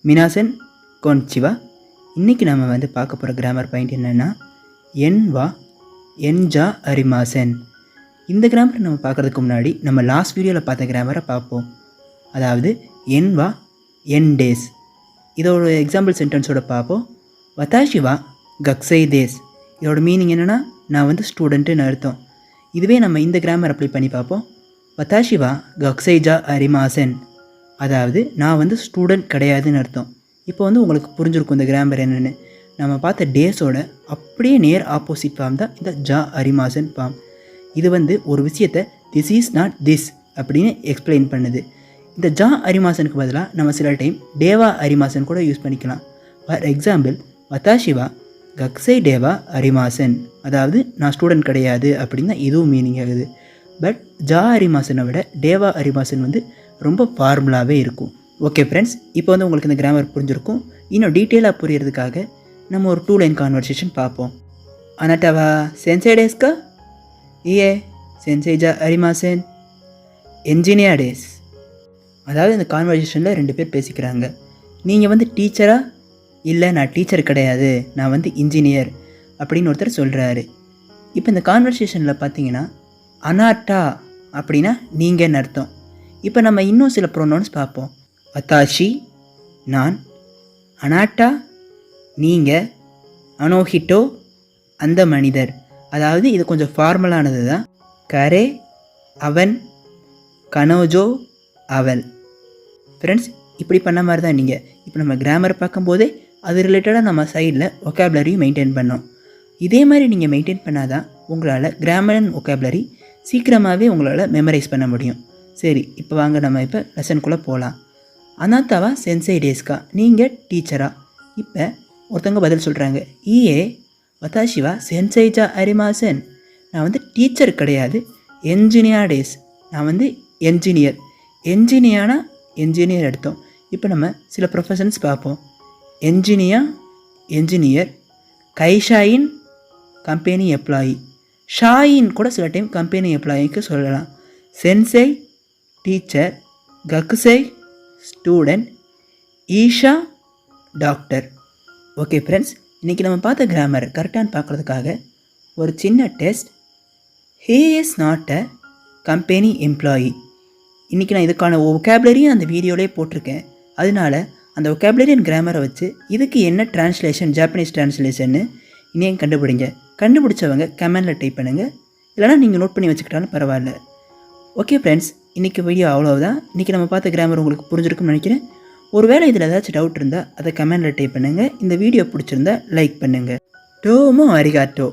மினாசன் கொன்சிவா. இன்றைக்கி நம்ம வந்து பார்க்க போகிற கிராமர் பாயிண்ட் என்னென்னா என் ஜா அரிமாசன். இந்த கிராமர் நம்ம பார்க்குறதுக்கு முன்னாடி நம்ம லாஸ்ட் வீடியோவில் பார்த்த கிராமரை பார்ப்போம். அதாவது என் டேஸ். இதோட எக்ஸாம்பிள் சென்டென்ஸோட பார்ப்போம். வதாஷிவா கக்ஸை தேஸ். இதோட மீனிங் என்னென்னா நான் வந்து ஸ்டூடெண்ட்டுன்னு அர்த்தம். இதுவே நம்ம இந்த கிராமர் அப்ளை பண்ணி பார்ப்போம். வதாஷிவா கக்ஸை ஜா அரிமாசன். அதாவது நான் வந்து ஸ்டூடெண்ட் கிடையாதுன்னு அர்த்தம். இப்போ வந்து உங்களுக்கு புரிஞ்சிருக்கும் இந்த கிராமர் என்னென்னு. நம்ம பார்த்த டேஸோட அப்படியே நேர் ஆப்போசிட் ஃபார்ம் தான் இந்த ஜா அரிமாசன் ஃபார்ம். இது வந்து ஒரு விஷயத்தை திஸ் இஸ் நாட் திஸ் அப்படின்னு எக்ஸ்பிளைன் பண்ணுது. இந்த ஜா அரிமாசனுக்கு பதிலாக நம்ம சில டைம் டேவா அரிமாசன் கூட யூஸ் பண்ணிக்கலாம். ஃபார் எக்ஸாம்பிள் வதாஷிவா கக்ஸை டேவா அரிமாசன். அதாவது நான் ஸ்டூடெண்ட் கிடையாது அப்படின்னு தான் இதுவும் மீனிங் ஆகுது. பட் ஜா அரிமாசனை விட டேவா அரிமாசன் வந்து ரொம்ப ஃபார்முலாவே இருக்கும். ஓகே ஃப்ரெண்ட்ஸ், இப்போ வந்து உங்களுக்கு இந்த கிராமர் புரிஞ்சிருக்கும். இன்னும் டீட்டெயிலாக புரியறதுக்காக நம்ம ஒரு 2 லைன் கான்வர்சேஷன் பார்ப்போம். அனட்டவா சென்சை டேஸ்கா? ஏ சென்சை ஜா அரிமாசன் என்ஜினியர் டேஸ். அதாவது இந்த கான்வர்சேஷனில் 2 பேர் பேசிக்கிறாங்க. நீங்கள் வந்து டீச்சரா? இல்லை, நான் டீச்சர் கிடையாது, நான் வந்து இன்ஜினியர் அப்படின்னு ஒருத்தர் சொல்கிறாரு. இப்போ இந்த கான்வர்சேஷனில் பார்த்தீங்கன்னா அனாட்டா அப்படின்னா நீங்கன்னு அர்த்தம். இப்போ நம்ம இன்னும் சில ப்ரோனவுன்ஸ் பார்ப்போம். வதாஷி நான், அனாட்டா நீங்கள், அனோஹிட்டோ அந்த மனிதர். அதாவது இது கொஞ்சம் ஃபார்மலானது தான். கரே அவன், கனோஜோ அவள். ஃப்ரெண்ட்ஸ், இப்படி பண்ண மாதிரி தான் நீங்கள் இப்போ நம்ம கிராமர் பார்க்கும்போதே அது ரிலேட்டடாக நம்ம சைடில் ஒக்காபுலரியும் மெயின்டைன் பண்ணோம். இதே மாதிரி நீங்கள் மெயின்டைன் பண்ணால் தான் உங்களால் கிராமர் அண்ட் ஒக்காபுலரி சீக்கிரமாகவே உங்களால் மெமரைஸ் பண்ண முடியும். சரி, இப்போ வாங்க நம்ம இப்போ லெசனுக்குள்ளே போகலாம். அனாத்தாவா சென்சை டேஸ்கா? நீங்கள் டீச்சரா? இப்போ ஒருத்தவங்க பதில் சொல்கிறாங்க. ஈஏ வதாஷிவா சென்சை ஜா அரிமாசன். நான் வந்து டீச்சர் கிடையாது, என்ஜினியர் டேஸ். நான் வந்து என்ஜினியர். என்ஜினியர் எடுத்தோம். இப்போ நம்ம சில ப்ரொஃபஷன்ஸ் பார்ப்போம். என்ஜினியர், கைஷாயின் கம்பெனி எம்ப்ளாயி. ஷாயின் கூட சில டைம் கம்பெனி எம்ப்ளாயிக்கு சொல்லலாம். சென்சை டீச்சர், கக்குசை ஸ்டூடெண்ட், ஈஷா டாக்டர். ஓகே ஃப்ரெண்ட்ஸ், இன்றைக்கி நம்ம பார்த்த கிராமர் கரெக்டானு பார்க்குறதுக்காக ஒரு சின்ன test. He is not a company employee. இன்றைக்கி நான் இதுக்கான ஒக்காபுலரியும் அந்த வீடியோலேயே போட்டிருக்கேன். அதனால் அந்த ஒக்காபுலரி அண்ட் கிராமரை வச்சு இதுக்கு என்ன ட்ரான்ஸ்லேஷன், ஜாப்பனீஸ் ட்ரான்ஸ்லேஷன்னு இன்னும் கண்டுபிடிங்க. கண்டுபிடிச்சவங்க கமெண்டில் டைப் பண்ணுங்கள். இல்லைனா நீங்கள் நோட் பண்ணி வச்சுக்கிட்டாலும் பரவாயில்ல. ஓகே ஃப்ரெண்ட்ஸ், இன்றைக்கி வீடியோ அவ்வளோதான். இன்றைக்கி நம்ம பார்த்த கிராமர் உங்களுக்கு புரிஞ்சிருக்குன்னு நினைக்கிறேன். ஒருவேளை இதில் ஏதாச்சும் டவுட் இருந்தால் அதை கமெண்டில் டைப் பண்ணுங்கள். இந்த வீடியோ பிடிச்சிருந்தா லைக் பண்ணுங்கள். டோமோ அரிகாட்டோ.